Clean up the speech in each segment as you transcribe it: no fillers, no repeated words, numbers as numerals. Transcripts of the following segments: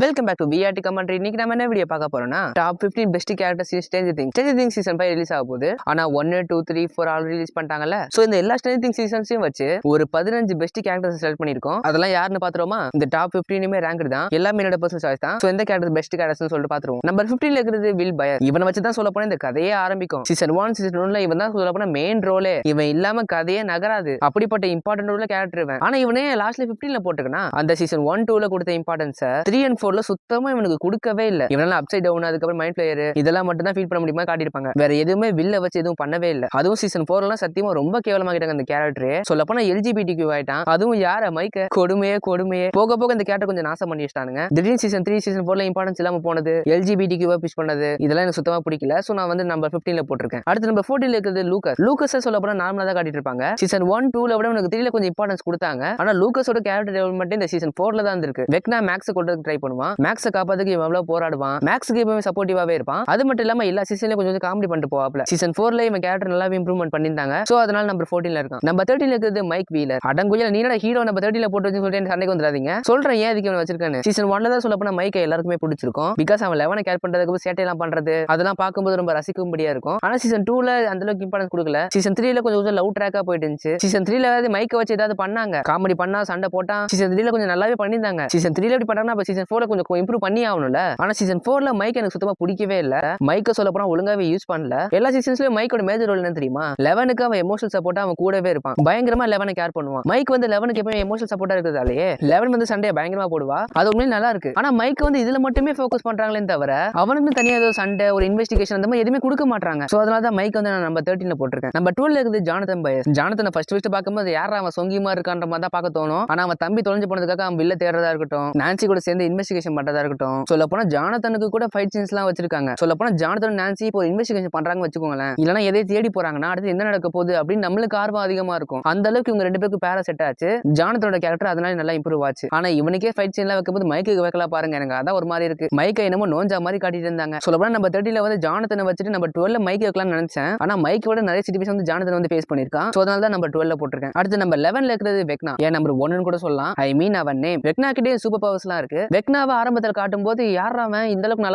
Welcome back to VRT commentary. இன்னைக்கு நம்ம என்ன வீடியோ பார்க்க போறோம்னா top 15 best characters in Stranger Things season 5 release ஆக போகுது. ஆனா 1 2 3 4 ஆல்ரெடி ரிலீஸ் பண்ணிட்டாங்கல்ல. சோ இந்த எல்லா ஸ்ட்ரேஞ்சர் திங்ஸ் சீசன்ஸையும் வச்சு ஒரு 15 பெஸ்ட் கேரக்டர்ஸ் செலக்ட் பண்ணிருக்கோம். அதெல்லாம் யாருன்னு பாத்துறோமா? இந்த டாப் 15மே ரேங்க் தான். எல்லாமே என்னோட பர்சனல் சாய்ஸ் தான். சோ எந்த கேரக்டர் பெஸ்ட் கேரக்டர்ஸ்னு சொல்லிட்டு பாத்துருவோம். நம்பர் 15ல இருக்கிறது வில் பயர். இவனை வச்சு தான் சொல்ல போனா இந்த கதையே ஆரம்பிக்கும். சீசன் 1 சீசன் 2ல இவன் தான் சொல்ல போனா மெயின் ரோலே. இவன் இல்லாம கதையே நகராது. அப்படிப்பட்ட இம்பார்ட்டன்ட் ரோல கேரக்டர் இவன். ஆனா இவனே லாஸ்ட்ல 15ல போட்டுக்கனா அந்த சீசன் 1 2ல கொடுத்த இம்பார்ட்டன்ஸ் 3 and 4ல சுத்தமா இவனுக்கு கொடுக்கவே இல்ல. இவனால அப்சைட் டவுன் அதுக்கப்புறம் மைண்ட் பிளேயர் இதெல்லாம் மட்டும் தான் ஃபீல் பண்ண முடியுமா காட்டியிருப்பாங்க. வேற எதுவுமே வில்ல வச்சு எதுவும் பண்ணவே இல்ல. அதுவும் சீசன் 4ல சத்தியமா ரொம்ப கேவலமாக்கிட்டாங்க அந்த கேரக்டரே. சொல்ல போனா LGBTQ ஆயிட்டான். அதுவும் யார மைக்க கொடுமையே போக போக இந்த கேரக்டர் கொஞ்சம் நாசம் பண்ணி வச்சிட்டானுங்க. திடீர்னு சீசன் 3 சீசன் 4ல இம்பார்ட்டன்ஸ் இல்லாம போனது, LGBTQ புஷ் பண்ணது, இதெல்லாம் எனக்கு சுத்தமா பிடிக்கல. சோ நான் வந்து நம்பர் 15ல போட்டிருக்கேன். அடுத்து நம்பர் 14ல இருக்கிறது லூக்கஸ் சொல்ல போனா நார்மலா தான் காட்டிட்டு இருப்பாங்க. சீசன் 1 2ல விட எனக்கு 3ல கொஞ்சம் இம்பார்ட்டன்ஸ் கொடுத்தாங்க. ஆனா லூக்கஸோட கேரக்டர் டெவலப்மெண்ட் இந்த சீசன் 4ல தான் இருக்கு. வெக்னா மேக்ஸ் கொல்றதுக்கு ட்ரை பண்ணுவான். மேக்ஸை காப்பாத்துக்கு இவன் எவ்வளவு போராடுவான். மேக்ஸ்க்கு எப்பவுமே சப்போர்ட்டிவாவே இருப்பான். அது மட்டும் இல்லாம எல்லா சீசன்லயும் கொஞ்சம் காமெடி பண்ணிட்டு போவாப்ல. சீசன் 4ல இவன் கேரக்டர் நல்லாவே இம்ப்ரூவ்மெண்ட் பண்ணிருந்தாங்க. சோ அதனால நம்பர் 14ல இருக்கான். நம்பர் 13ல இருக்கிறது மைக் வீலர். அடங்குயில நீனோட ஹீரோ நம்பர் 13ல போட்டு வச்சு சொல்லிட்டு சண்டைக்கு வந்துடாதீங்க. சொல்றேன் ஏன் அதுக்கு இவன் வச்சிருக்கானு. சீசன் 1ல தான் சொல்ல போனா மைக்கை எல்லாருக்குமே பிடிச்சிருக்கும். பிகாஸ் அவன் 11 கேர் பண்றதுக்கு சேட்டை எல்லாம் பண்றது அதெல்லாம் பார்க்கும்போது ரொம்ப ரசிக்கும்படியா இருக்கும். ஆனா சீசன் 2ல அந்த அளவுக்கு இம்பார்ட்டன்ஸ் கொடுக்கல. சீசன் 3ல கொஞ்சம் லவ் ட்ராக்கா போயிட்டு இருந்துச்சு. சீசன் 3ல மைக்கை வச்சு ஏதாவது பண்ணாங்க, காமெடி பண்ணா சண்டை போட்டான். சீசன் 3ல கொஞ்சம் நல்லாவே பண்ணிருந்தாங்க. சீசன் 3ல எப்படி பண்றாங்கன்னா அப்ப சீசன் 4ல கொஞ்சம் இம்ப்ரூவ் பண்ணி ஆகணும்ல. ஆனா சீசன் 4ல மைக் எனக்கு சுத்தமா பிடிக்கவே இல்ல. மைக்க சொல்ல போனா ஒழுங்காவே யூஸ் பண்ணல. எல்லா சீசன்ஸ்லயும் மைக்கோட மேஜர் ரோல் என்ன தெரியுமா? 11க்கு அவன் எமோஷனல் சப்போர்ட்டா அவன் கூடவே இருப்பான். பயங்கரமா 11 கேர் பண்ணுவான். மைக் வந்து 11க்கு எப்பவுமே எமோஷனல் சப்போர்ட்டா இருக்கிறதாலேயே 11 வந்து சண்டையை பயங்கரமா போடுவா. அது உண்மையிலே நல்லா இருக்கு. ஆனா மைக் வந்து இதுல மட்டுமே ஃபோக்கஸ் பண்றாங்களே தவிர அவனுக்கு தனியா ஏதோ சண்டை ஒரு இன்வெஸ்டிகேஷன் அந்த மாதிரி எதுவுமே கொடுக்க மாட்டாங்க. சோ அதனால தான் மைக் வந்து நான் நம்பர் 13ல போட்டிருக்கேன். நம்பர் 12ல இருக்குது ஜானதன் பயஸ். ஜானதனை ஃபர்ஸ்ட் பார்க்கும்போது யாரா அவன் சொங்கியமா இருக்கான்ற மாதிரி தான் பார்க்க தோணும். ஆனா அவன் தம்பி தொலைஞ்சு போனதுக்காக அவன் வில்ல தேடுறதா இருக்கட்டும், நான்சி கூட சேர்ந்து இன்வெஸ்டிகேஷன் பண்றதா இருக்கட்டும், சொல்ல போனா ஜானதனுக்கு கூட ஃபைட் சீன்ஸ்லாம் வச்சிருக்காங்க. சொல்ல போனா ஜானதன் நான்சி இப்போ இன்வெஸ்டிகேஷன் பண்றாங்க வச்சுக்கோங்களேன். இல்லனா எதை தேடி போறாங்கன்னா அடுத்து என்ன நடக்க போகுது அப்படின்னு நம்மளுக்கு ஆர்வம் அதிகமா இருக்கும். அந்த அளவுக்கு இவங்க ரெண்டு பேருக்கு பேரா செட் ஆச்சு. ஜானதனோட கேரக்டர் அதனால நல்லா இம்ப்ரூவ் ஆச்சு. ஆனா இவனுக்கே ஃபைட் சீன்லாம் வைக்கும்போது மைக்கு வைக்கலாம் பாருங்க, எனக்கு அதான் ஒரு மாதிரி இருக்கு. மைக்கை என்னமோ நோஞ்சா மாதிரி காட்டிட்டு இருந்தாங்க. சொல்ல போனா நம்ம 30ல வந்து ஜானதனை வச்சுட்டு நம்ம 12ல மைக் வைக்கலாம்னு நினைச்சேன். ஆனா மைக்கோட நிறைய சிச்சுவேஷன் வந்து ஜானதன் வந்து ஃபேஸ் பண்ணிருக்கான். சோ அதனால தான் நம்ம 12ல போட்டிருக்கேன். அடுத்து நம்ம 11ல இருக்கிறது வெக்னா. ஏன் நம்பர் 1ன்னு கூட சொல்லலாம். ஐ மீன் அவன் நேம். வெக்னா கிட்டே சூப்பர் பவர்ஸ்லாம் இருக்கு. வெக்னாவை ஆரம்பத்தில் காட்டும்போது யாரா அவன் இந்த அளவுக்கு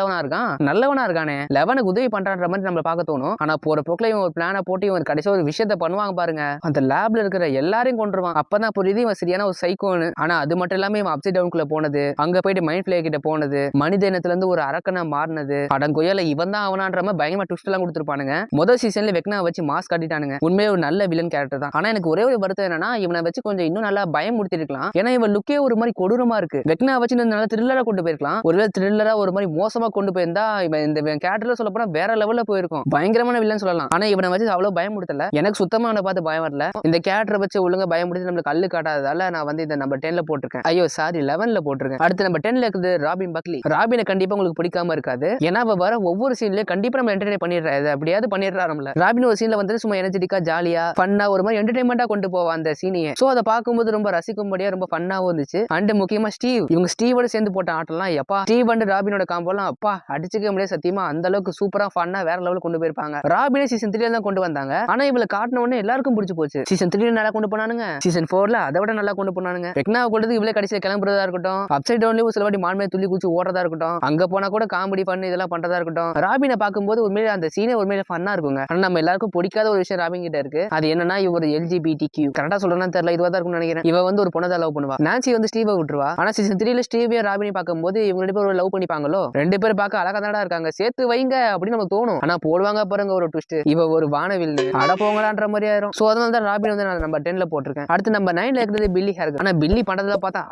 நல்லவனா இருக்கானே 11க்கு உதவி பண்றான்ற மாதிரி நம்ம பார்க்க தோணும். ஆனா போற போக்குல இவன் ஒரு பிளான போட்டு இவன் கடைசியா ஒரு விஷயத்தை பண்ணுவாங்க பாருங்க. அந்த லேப்ல இருக்கிற எல்லாரையும் கொன்றுவான். அப்பதான் புரியுது இவன் சரியான ஒரு சைக்கோன்னு. ஆனா அது மட்டும் இல்லாம இவன் அப்சைட் டவுன்குள்ள போனது, அங்க போயிட்டு மைண்ட் பிளேயர் கிட்ட போனது, மனித இனத்துல இருந்து ஒரு அரக்கனா மாறினது, அடங்கொயல இவன் தான் அவனான்ற மாதிரி பயங்கரமா ட்விஸ்ட் எல்லாம் கொடுத்துருப்பானுங்க. முதல் சீசன்ல வெக்னா வச்சு மாஸ்க் காட்டிட்டானுங்க. உண்மையே ஒரு நல்ல வில்லன் கேரக்டர் தான். ஆனா எனக்கு ஒரே ஒரு வருத்தம் என்னன்னா இவனை வச்சு கொஞ்சம் இன்னும் நல்லா பயமுறுத்தி இருக்கலாம். ஏன்னா இவன் லுக்கே ஒரு மாதிரி கொடூரமா இருக்கு. வெக்னா வச்சு நல்லா த்ரில்லரா கொண்டு போயிருக்கலாம். ஒருவேளை த்ரில்லரா ஒரு மாதிரி மோசமா கொண்டு போயிருந்தா இந்த கேரக்டர்ல சொல்ல போனா வேற லெவல்ல போயிருக்கும். பயங்கரமான வில்லன் சொல்லலாம். ஆனா இவனை வச்சு அவ்வளவு பயமுறுத்தல. எனக்கு சுத்தமா அவனை பார்த்து பயம் வரல. இந்த கேரக்டரை வச்சு ஒழுங்கா பயமுறுத்தி நம்மளுக்கு கல்லு காட்டாததால நான் வந்து இந்த நம்பர் 10ல போட்டிருக்கேன். ஐயோ சாரி 11ல போட்டிருக்கேன். அடுத்து நம்பர் 10ல இருக்குது ராபின் பக்லி. ராபினை கண்டிப்பா உங்களுக்கு பிடிக்காம இருக்காது. ஏன்னா அவ வர ஒவ்வொரு சீன்லயும் கண்டிப்பா நம்ம என்டர்டெயின் பண்ணிடுறாரு. அப்படியாவது பண்ணிடுறாருல. ராபின் ஒரு சீன்ல வந்து சும்மா எனர்ஜெட்டிக்கா ஜாலியா ஃபன்னா ஒரு மாதிரி என்டர்டெயின்மெண்டா கொண்டு போவான் அந்த சீனியை. சோ அதை பார்க்கும்போது ரொம்ப ரசிக்கும்படியா ரொம்ப ஃபன்னாவும் இருந்துச்சு. அண்ட் முக்கியமா இவங்க ஸ்டீவோட சேர்ந்து போட்ட ஆட்டம்லாம் எப்பா ஸ்டீவ் அண்ட் ராபினோட காம்போலாம் அப்பா அடிச்சுக்க முடியாது. சத்தியமா அந்த அளவுக்கு சூப்பரா ஃபன்னா வேற லெவலுக்கு கொண்டு போயிருப்பாங்க. ராபினே சீசன் 3ல தான் கொண்டு வந்தாங்க. ஆனா இவளை காட்டின உடனே எல்லாருக்கும் பிடிச்சு போச்சு. சீசன் 3ல நல்லா கொண்டு போனானுங்க. சீசன் 4ல அதை விட நல்லா கொண்டு போனானுங்க. வெக்னாவை கொண்டது இவளே கடைசியில கிளம்புறதா இருக்கட்டும், அப்சைட் டவுன்லயும் சில வாட்டி மான்மே துள்ளி குச்சி ஓடுறதா இருக்கட்டும், அங்க போனா கூட காமெடி பண்ணி இதெல்லாம் பண்றதா இருக்கட்டும். ராபினை பார்க்கும்போது உண்மையிலே அந்த சீனே உண்மையிலே ஃபன்னா இருக்குங்க. ஆனா நம்ம எல்லாருக்கும் பிடிக்காத ஒரு விஷயம் ராபின் கிட்ட இருக்கு. அது என்னன்னா இவர் LGBTQ கரெக்டா சொல்றேன்னா தெரியல, இதுவா தான் இருக்கும்னு நினைக்கிறேன். இவ வந்து ஒரு பொண்ணை லவ் பண்ணுவா. நான்சி வந்து ஸ்டீவை விட்டுருவா. ஆனா சீசன் 3ல ஸ்டீவையும் ராபினை பார்க்கும்போது இவங்க ரெண்டு பேரும் லவ் பண்ணிப்பாங்களோ, ரெண்டு பேரும் பார்க்க அழகா தானடா இருக்காங்க, சேர்த்து வைங்க அப்படின்னு நமக்கு தோணும். ஆனா போடுவாங்க பாருங்க ஒரு ட்விஸ்ட், இவ ஒரு வானவில் அட போங்களான்ற மாதிரி ஆயிரும். சோ அதனால தான் ராபின் வந்து நான் நம்பர் 10ல போட்டிருக்கேன். அடுத்து நம்பர் 9ல இருக்கிறது பில்லி ஹேர்கன். ஆனா பில்லி பண்றத பார்த்தா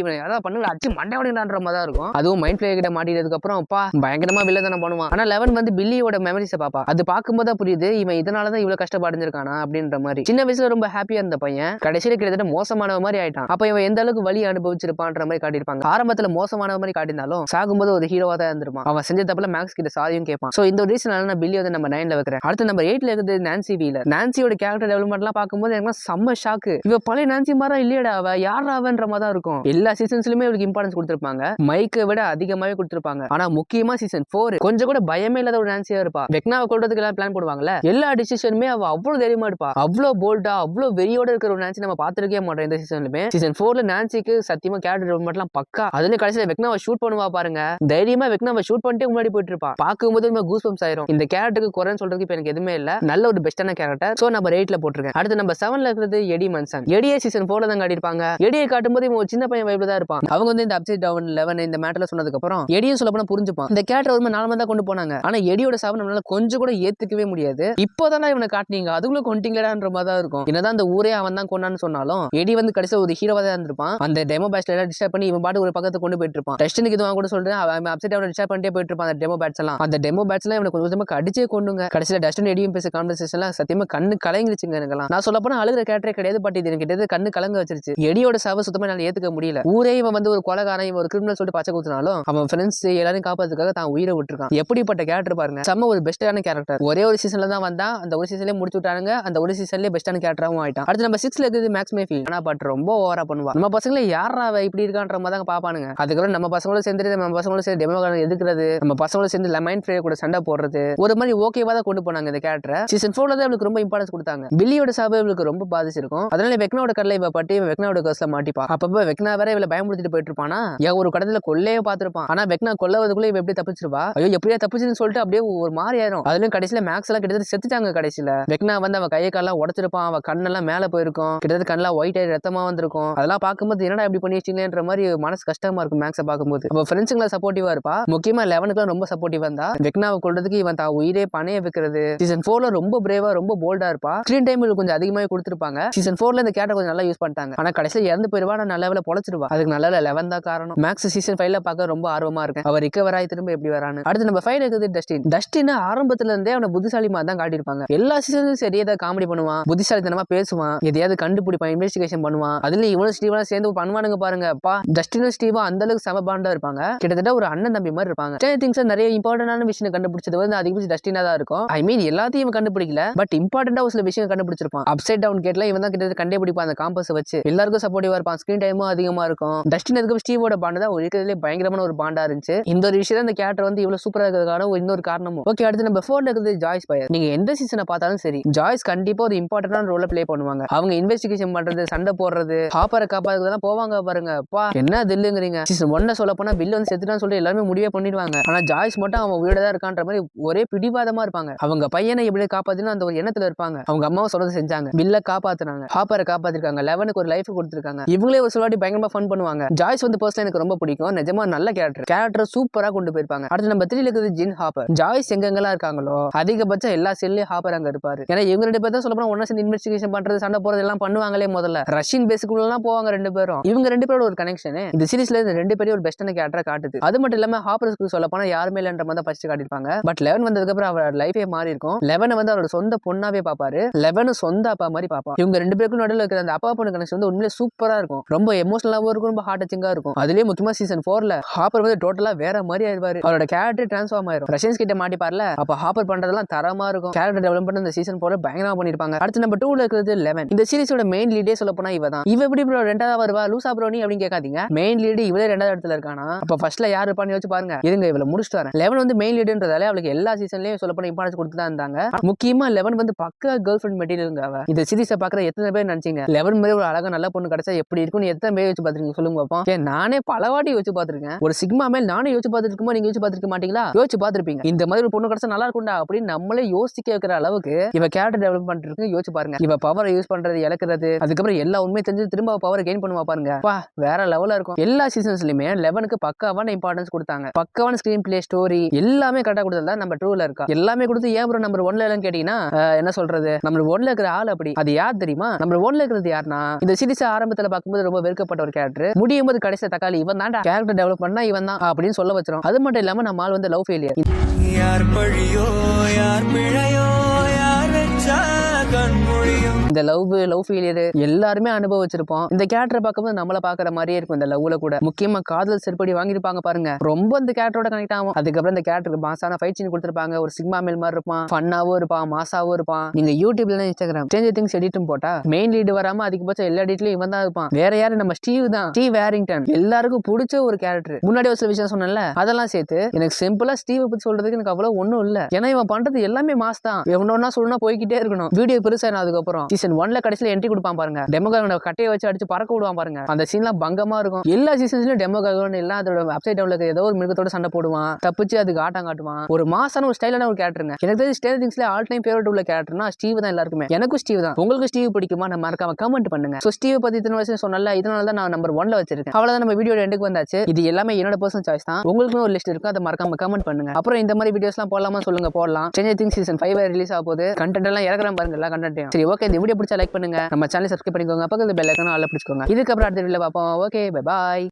இவன் ஏதாவது பண்ணுங்க அடிச்சு மண்டையோடன்ற மாதிரி தான் இருக்கும். அதுவும் மைண்ட் பிளேயர் கிட்ட மாட்டினதுக்கு அப்புறம் அப்பா பயங்கரமா வில்ல தானே பண்ணுவான். ஆனா 11 வந்து பில்லியோட மெமரிஸை பாப்பா. அது பார்க்கும்போது புரியுது இவன் இதனாலதான் இவ்வளவு கஷ்டப்படைஞ்சிருக்கானா அப்படின்ற மாதிரி. சின்ன வயசுல ரொம்ப ஹாப்பியா இருந்த பையன் கடைசியில கிட்டத்தட்ட மோசமான மாதிரி ஆயிட்டான். அப்ப இவன் எந்த அளவுக்கு வலி அனுபவிச்சிருப்பான்ற மாதிரி காட்டியிருப்பாங்க. ஆரம்பத்துல மோசமான மாதிரி காட்டினாலும் சாகும்போது ஒரு ஹீரோவா தான் இருந்திருப்பான். அவன் செஞ்ச தப்புல மேக்ஸ் கிட்ட சாதியும் கேட்பான். சோ இந்த ரீசனால நான் பில்லி வந்து நம்ம 9ல வைக்கிறேன். அடுத்து நம்பர் 8ல இருக்குது நான்சி வீலர். நான்சியோட கேரக்டர் டெவலப்மெண்ட்லாம் பார்க்கும்போது எனக்கு செம்ம ஷாக்கு. இவ பழைய நான்சி மாதிரி இல்லையடா, அவ யாரா அவன்ற மாதிரி தான் இருக்கும். எல்லா சீசன்ஸ்லயுமே இவருக்கு இம்பார்ட்டன்ஸ் கொடுத்திருப்பாங்க. மைக்கை விட அதிகமாவே கொடுத்திருப்பாங்க. ஆனா முக்கியமா சீசன் 4 கொஞ்சம் கூட பயமே இல்லாத ஒரு நான்சியா இருப்பா. வெக்னாவை கொல்றதுக்கு எல்லாம் பிளான் போடுவாங்கல்ல, எல்லா டிசிஷனுமே அவ அவ்வளவு தைரியமா எடுப்பா. அவ்வளவு போல்டா அவ்வளவு வெறியோட இருக்கிற ஒரு நான்சி நம்ம பார்த்திருக்கவே மாட்டோம் இந்த சீசன்லயுமே. சீசன் 4ல நான்சிக்கு சத்தியமா கேரக்டர் டெவலப்மெண்ட்லாம் பக்கா. அதுல கடைசி கடைசியில வெக்னாவை ஷூட் பண்ணுவா பாருங்க, தைரியமா வெக்னாவை ஷூட் பண்ணிட்டு முன்னாடி போயிட்டு இருப்பா. பார்க்கும்போது நம்ம கூஸ் பம்ப்ஸ் ஆயிரும். இந்த கேரக்டருக்கு குறைன்னு சொல்றதுக்கு இப்ப எனக்கு எதுவுமே இல்ல, நல்ல ஒரு பெஸ்டான கேரக்டர். சோ நம்ம 8ல போட்டுருக்கேன். அடுத்து நம்ம 7ல இருக்கிறது எடி மன்சன். எடியே சீசன் 4ல தான் காட்டியிருப்பாங்க. எடியை காட்டும்போது இவன் ஒரு சின்ன பையன் வைப்ல தான் இருப்பான். அவங்க வந்து இந்த அப்சைட் டவுன் 11 இந்த மேட்டர்ல சொன்னதுக்கு அப்புறம் எடியும் சொல்ல போனா புரிஞ்சுப்பான். இந்த கேரக்டர் ஒரு நார்மலா தான் கொண்டு போனாங்க. ஆனா எடியோட சாவு நம்மளால கொஞ்சம் கூட ஏத்துக்கவே முடியாது. இப்போதான் இவனை காட்டினீங்க, அதுக்குள்ள கொண்டிங்களேன்ற மாதிரி தான் இருக்கும். என்னதான் அந்த ஊரே அவன் தான் கொண்டான்னு சொன்னாலும் எடி வந்து கடைசியில் ஒரு ஹீரோவா தான் இருந்திருப்பான். அந்த டெமோ பேட்ச்ல எல்லாம் டிஸ்டர்ப் பண்ணி இவன் பாட்டு ஒரு பக்கத்து கொண்டு போயிட்டு இருப்பான். டெஸ்டினுக்கு இதுவாக கூட சொல்றேன், அவன் அப்சைட் டவுன் டிஸ்டர்ப் பண்ணிட்டே போயிட்டு இருப்பான். அந்த டெமோ பேட்ச் எல்லாம் இவனை கொஞ்சம் கொஞ்சமா கடிச்சே கொண்டுங்க. கடைசியில் டஸ்டின் எடியும் பேச கான்வர்சேஷன்லாம் சத்தியமா கண்ணு கலங்கிருச்சுங்க. எனக்கெல்லாம் நான் சொல்ல போனா அழுகிற கேரக்டரே கிடையாது, பட் இது எனக்கு கண்ணு கலங்க வச்சிருச்சு. எடியோட சாவை சுத்தமா என்னால ஏத்துக்க முடியல. ஊரே இவன் வந்து ஒரு கொலைகாரன், இவன் ஒரு கிரிமினல் சொல்லிட்டு பச்சை குத்துனாலும் அவன் ஃப்ரெண்ட்ஸ் எல்லாரையும் காப்பாத்துக்காக தான் உயிரை விட்டுருக்கான். எப்படிப்பட்ட கேரக்டர் பாருங்க, செம்ம ஒரு பெஸ்டான கேரக்டர். ஒரே ஒரு சீசன்ல தான் வந்தா, அந்த ஒரு சீசன்லயே முடிச்சு விட்டானுங்க. அந்த ஒரு சீசன்லயே பெஸ்டான கேரக்டராகவும் ஆயிட்டான். அடுத்து நம்ம 6ல இருக்குது மேக்ஸ் மேஃபீல்ட். ஆனா பட் ரொம்ப ஓவரா பண்ணுவா. நம்ம பசங்களே யாரா இப்படி இருக்கான்ற மாதிரி தான் பாப்பானுங்க. அதுக்கப்புறம் நம்ம பசங்களோட சேர்ந்து நம்ம பசங்களோட சேர்ந்து டெமோகாரன் எதுக்குறது, நம்ம பசங்களோட சேர்ந்து லெமைன் ஃப்ரே கூட சண்டை போடுறது, ஒரு மாதிரி ஓகேவா தான் கொண்டு போனாங்க இந்த கேரக்டர். சீசன் 4ல தான் அவளுக்கு ரொம்ப இம்பார்ட்டன்ஸ் கொடுத்தாங்க. பில்லியோட சாபை இவளுக்கு ரொம்ப பாதிச்சிருக்கும். அதனால வெக்னாவோட கடலை இவ பட்டி வெக்னாவோட கர்ஸ்ல மாட்டிப்பா. அப்பப்ப வெக்னா வேற இவளை பயமுறுத்திட்டு போயிட்டு இருப்பானா, ஒரு கடத்துல கொள்ளையே பார்த்திருப்பான். ஆனா வெக்னா கொல்லவதுக்குள்ள இவ எப்படி தப்பிச்சிருவா, ஐயோ எப்படியா தப்பிச்சுன்னு சொல்லிட்டு அப்படியே ஒரு மாதிரி ஆயிரும். அதுலயும் கடைசியில மேக்ஸ் எல்லாம் கிட்டத்தட்ட செத்துட்டாங்க. கடைசியில வெக்னா வந்து அவன் கையை காலெல்லாம் உடைச்சிருப்பான், அவன் கண்ணெல்லாம் மேல போயிருக்கும், கிட்டத்தட்ட கண்ணெல்லாம் ஒயிட் ஆகி ரத்தமா வந்திருக்கும். அதெல்லாம் பார்க்கும்போது என்னடா இப்படி பண்ணி வச்சிங்களேன்ற மாதிரி மனசு கஷ்டமா இருக்கும் மேக்ஸை பார்க்கும்போது. அவ ஃப்ரெண்ட்ஸுங்களை சப்போர்ட்டிவா இருப்பா, முக்கியமா 11க்கு ரொம்ப சப்போர்ட்டிவா இருந்தா. வெக்னாவை கொள்றதுக்கு இவன் தான் உயிரே பணைய வைக்கிறது. சீசன் 4ல ரொம்ப பிரேவா ரொம்ப போல்டா இருப்பா. ஸ்கிரீன் டைம் கொஞ்சம் அதிகமாவே கொடுத்துருப்பாங்க. சீசன் 4ல இந்த கேரக்டர் கொஞ்சம் நல்லா யூஸ் பண்ணிட்டாங்க. ஆனா கடைசியில இறந்து போயிருவா, நான் நல்ல பொழைச்சிருவா. அதுக்கு நல்ல 11 தான் காரணம். மேக்ஸ் சீசன் 5ல பார்க்க ரொம்ப ஆர்வமா இருக்கேன், அவர் ரிகவர் ஆகி திரும்ப எப்படி வரான்னு. அடுத்து நம்ம 5 இருக்குது டஸ்டின். டஸ்டின் ஆரம்பத்துல இருந்தே அவனை புத்திசாலிமா தான் காட்டியிருப்பாங்க. எல்லா சீசனும் சரி ஏதாவது காமெடி பண்ணுவான், புத்திசாலித்தனமா பேசுவான், எதையாவது கண்டுபிடிப்பான், இன்வெஸ்டிகேஷன் பண்ணுவான். அதுல இவனும் ஸ்டீவா சேர்ந்து பண்ணுவானுங்க பாருங்க. அப்பா டஸ்டினும் ஸ்டீவா அந்த அளவுக்கு செம பாண்டா இருப்பாங்க. கிட்டத்தட்ட ஒரு அண்ணன் தம்பி மாதிரி இருப்பாங்க. திங்ஸ் நிறைய இம்பார்ட்டன்டான விஷயம் கண்டுபிடிச்சது வந்து அதிகபட்சம் டஸ்டினா தான் இருக்கும். ஐ மீன் எல்லாத்தையும் கண்டுபிடிக்கல, பட் இம்பார்ட்டன்டா ஒரு சில விஷயம் கண்டுபிடிச்சிருப்பான். அப்சைட் டவுன் கேட்ல இவன் தான் கிட்டத்தட்ட கண்டுபிடிப்பான். அந்த காம்பஸ் வச்சு எல்லாருக்கும் சப்போர்ட்டிவா இருப்பான். ஸ்கிரீன் டைமும் அதிகமா இருக்கும். டஸ்டின் அதுக்கு ஸ்டீவோட பாண்டு தான் இருக்கிறதுலே பயங்கரமான ஒரு பாண்டா இருந்துச்சு. இந்த ஒரு விஷயம் இந்த கேரக்டர் வந்து இவ்வளவு சூப்பரா இருக்கிறதுக்கான இன்னொரு காரணமும். ஓகே, அடுத்து நம்ம 4ல இருக்குது ஜாய்ஸ் பயர். நீங்க எந்த சீசனை பார்த்தாலும் சரி, ஜாய்ஸ் கண்டிப்பா ஒரு இம்பார்ட்டன்டான ரோல பிளே பண்ணுவாங்க. அவங்க இன்வெஸ்டிகேஷன் பண்றது, சண்டை போடுறது, ஹாப்பரை காப்பாத்துறதுலாம் போவாங்க பாருங்க. அப்பா என்ன தில்லுங்கிறீங்க. சீசன் 1 சொல்ல போனா பில் வந்து செத்துட்டான்னு சொல்லிட்டு எல்லாருமே முடிவே பண்ணிடுவாங்க. ஆனா ஜாய்ஸ் மட்டும் அவன் உயிரோட தான் இருக்கான்ற மாதிரி ஒரே பிடிவாதமா இருப்பாங்க. அவங்க பையனை எப்படி காப்பாத்தினா அந்த ஒரு எண்ணத்துல இருப்பாங்க. அவங்க அம்மாவை சொல்றது செஞ்சாங்க, பில்ல காப்பாத்துனாங்க, ஹாப்பரை காப்பாத்திருக்காங்க, 11க்கு ஒரு லைஃப் கொடுத்திருக்காங்க. இவங்களே ஒரு சிலவாட்டி பயங்கரமா ஃபன் பண்ணுவாங்க. ஜாய்ஸ் வந்து பர்சனலா எனக்கு ரொம்ப பிடிக்கும். நிஜமா நல்ல கேரக்டர் சூப்பரா கொண்டு போயிருப்பாங்க. அடுத்து நம்ம 3ல இருக்குது ஜின் ஹாப்பர். ஜாய்ஸ் எங்கெங்கெல்லாம் இருக்காங்களோ அதிகபட்சம் எல்லா செல்லையும் ஹாப்பர் அங்க இருப்பாரு. ஏன்னா இவங்க 2 பேர் தான் சொல்ல போனா ஒன்னா சேர்ந்து இன்வெஸ்டிகேஷன் பண்றது, சண்டை போறது எல்லாம் பண்ணுவாங்களே. முதல்ல ரஷ்யன் பேஸுக்குள்ள எல்லாம் போவாங்க 2 பேரும். இவங்க 2 பேரோட ஒரு கனெக்ஷன் இந்த சீரிஸ்ல இந்த 2 பேரும் ஒரு பெஸ்டான கேரக்டரா காட்டுது. அது மட்டும் இல்லாம ஹாப்பருக்கு சொல்ல போனா யாருமே இல்லன்ற மாதிரி ஃபர்ஸ்ட் காட்டிருப்பாங்க. பட் 11 வந்ததுக்கு அப்புறம் அவர் லைஃபே மாறி இருக்கும். 11 வந்து அவரோட சொந்த பொண்ணாவே பாப்பாரு. 11 சொந்த அப்பா மாதிரி பாப்பா. இவங்க 2 பேருக்கும் நடுவில் இருக்கிற அந்த அப்பா பொண்ணு கனெக்ஷன் வந்து உண்மையிலே சூப்பரா இருக்கும். ரொம்ப எமோஷனலாவும் இருக்கும், ரொம்ப ஹார்ட் டச்சிங்கா இருக்கும். அதுலயே முக்கியமா சீசன் 4ல ஹாப்பர் வந்து டோட்டலா வேற மாதிரி ஆயிருவாரு. அவரோட கேரக்டர் டிரான்ஸ்ஃபார்ம் ஆயிரும். ரஷ்யன்ஸ் கிட்ட மாட்டிப்பார்ல, அப்ப ஹாப்பர் பண்றதெல்லாம் தரமா இருக்கும். கேரக்டர் டெவலப்மெண்ட் இந்த சீசன் 4ல பயங்கரமா பண்ணிருப்பாங்க. அடுத்து நம்ம 2ல இருக்கிறது 11. இந்த சீரிஸோட மெயின் லீடே சொல்ல போனா இவ தான். இவ எப்படி ப்ரோ 2வது வருவா, லூசா ப்ரோ நீ அப்படின்னு கேட்காதீங்க. மெயின் லீடு இவளே 2வது இடத்துல இருக்கானா, அப்ப ஃபர்ஸ்ட்ல யார் இருப்பான்னு யோசிச்சு பாருங்க. இருங்க இவள முடிச்சுட்டு வரேன். 11 வந்து மெயின் லீடுன்றதால அவளுக்கு எல்லா சீசன்லயும் சொல்ல போனா இம்பார்ட்டன்ஸ் கொடுத்து தான் இருந்தாங்க. முக்கியமா 11 வந்து பக்கா கேர்ள் ஃப்ரெண்ட் மெட்டீரியலுங்க. அவ இந்த சீரிஸை பாக்குற எத்தனை பேர் நினைச்சீங்க 11 மாதிரி ஒரு அழகா நல்ல பொண்ணு கிடைச்சா எப்படி இருக்கும்னு எத்தனை பேர் யோசிச்சு பாத்துருக்கீங்க சொல்லுங்க பாப்போம். நானே பலவாட்டி யோசிச்சு பாத்துருக்கேன். ஒரு சிக்மா மேல் நானே யோசிச்சு பாத்துருக்குமோ நீங்க யோசிச்சு பாத்துருக்க மாட்டீங்களா? யோசிச்சு பாத்துருப்பீங்க. இந்த மாதிரி ஒரு பொண்ணு கிடைச்சா நல்லா இருக்கும்டா அப்படின்னு நம்மளே யோசிக்க வைக்கிற அளவுக்கு இவ கேரக்டர் டெவலப் பண்ணிருக்கு. யோசிச்சு பாருங்க. இவ பவரை யூஸ் பண்றது, இழக்கிறது, அதுக்கப்புறம் எல்லா உண்மையை தெரிஞ்சு திரும்ப பவரை கெயின் பண்ணுவா பாருங்க. வேற லெவலா இருக்கும். எல்லா சீசன்ஸ்லயுமே 11க்கு பக்காவான இம்பார்ட்டன்ஸ் கொடுத்தாங்க. பக்காவான ஸ்கிரீன் பிளே, ஸ்டோரி எல்லாமே கரெக்டா கொடுத்ததா நம்ம 2ல இருக்கா. எல்லாமே கொடுத்து ஏன் ப்ரோ நம்பர் 1ல இல்லன்னு கேட்டீங்கன்னா என்ன சொல்றது, நம்பர் 1ல இருக்கிற ஆள் அப்படி. அது யார் தெரியுமா? நம்பர் 1ல இருக்கிறது யாருன்னா இந்த சீரிஸ் ஆரம்பத்துல பார்க்கும்போது ரொம்ப வெறுக்கப்பட்ட ஒரு கேரக்டர், முடியும் போது கடைசியா தக்காளி இவன் தான் கேரக்டர் டெவலப் பண்ணா இவன் தான் அப்படின்னு சொல்ல வச்சிரும். அது மட்டும் இல்லாம நம்ம ஆள் வந்து லவ் ஃபெயிலியர். யார் பழியோ யார் பிழையோ யார் வெச்சா கண்மொழியும் இந்த லவ் ஃபெயிலியர் எல்லாருமே அனுபவிச்சிருப்போம். இந்த கேரக்டரை பார்க்கும்போது நம்மள பாக்குற மாதிரியே இருக்கும். இந்த லவ்ல கூட முக்கியமா காதல் செருப்படி வாங்கிருப்பாங்க பாருங்க. ரொம்ப இந்த கேரக்டரோட கனெக்ட் ஆகும். அதுக்கப்புறம் இந்த கேரக்டருக்கு மாசான ஃபைட் சீன் கொடுத்திருப்பாங்க. ஒரு சிக்மா மேல் மாதிரி இருப்பான், ஃபன்னாவும் இருப்பான், மாசாவும் இருப்பான். நீங்க யூடியூப்ல இன்ஸ்டாகிராம் ஸ்ட்ரேஞ்சர் திங்ஸ் எடிட்டும் போட்டா மெயின் லீடு வராம அதிகபட்சம் எல்லா எடிட்லயும் இவன் தான் இருப்பான். வேற யாரு, நம்ம ஸ்டீவ் தான். ஸ்டீவ் வேரிங்டன் எல்லாருக்கும் பிடிச்ச ஒரு கேரக்டர். முன்னாடி ஒரு சில விஷயம் சொன்னேன்ல, அதெல்லாம் சேர்த்து எனக்கு சிம்பிளா ஸ்டீவ் பத்தி சொல்றதுக்கு எனக்கு அவ்வளவு ஒண்ணும் இல்ல. ஏன்னா இவன் பண்றது எல்லாமே மாஸ் தான். எவனோன்னா சொல்லணும் போய்கிட்டே இருக்கணும். வீடியோ பெருசா அதுக்கப்புறம் சீசன் 1ல கடைசியில என்ட்ரி கொடுப்பான் பாருங்க, டெமோகாகனை கட்டையை வச்சு அடிச்சு பறக்க விடுவான் பாருங்க. அந்த சீன்லாம் பங்கமா இருக்கும். எல்லா சீசன்ஸ்லயும் டெமோகாகன் எல்லாம் அதோட அப்சைட் டவுன்ல ஏதோ ஒரு மிருகத்தோட சண்டை போடுவான், தப்பிச்சு அதுக்கு ஆட்டம் காட்டுவான். ஒரு மாசான ஒரு ஸ்டைலான ஒரு கேரக்டருங்க. எனக்கு தெரிஞ்ச ஸ்டேஞ்சர் திங்ஸ்ல ஆல் டைம் ஃபேவரட் உள்ள கேரக்டர்னா ஸ்டீவ் தான் எல்லாருக்குமே. எனக்கும் ஸ்டீவ் தான். உங்களுக்கு ஸ்டீவ் பிடிக்குமா? நம்ம மறக்காம கமெண்ட் பண்ணுங்க. சோ ஸ்டீவ் பத்தி இத்தனை வருஷம் சொன்னல, இதனால தான் நான் நம்பர் 1ல வச்சிருக்கேன். அவ்வளவுதான், நம்ம வீடியோ எண்டுக்கு வந்தாச்சு. இது எல்லாமே என்னோட பர்சனல் சாய்ஸ் தான். உங்களுக்கு ஒரு லிஸ்ட் இருக்கு, அதை மறக்காம கமெண்ட் பண்ணுங்க. அப்புறம் இந்த மாதிரி வீடியோஸ்லாம் போடலாமா சொல்லுங்க, போடலாம். ஸ்ட்ரேஞ்சர் திங்ஸ் சீசன் 5 ரிலீஸ் ஆக போகுது. கண்டென்ட் எல்லாம் இறக்குறேன் பாருங்க, எல்லா கண்டென்ட்டையும். சரி ஓகே, இந்த வீடியோ பிடிச்சா லைக் பண்ணுங்க, நம்ம சேனலை சப்ஸ்கிரைப் பண்ணிக்கோங்க, பக்கத்துல பெல் ஐகானை ஆல்ல பிடிச்சுக்கோங்க. இதுக்கப்புறம் அடுத்த வீடியோல பார்ப்போம். Okay, bye bye.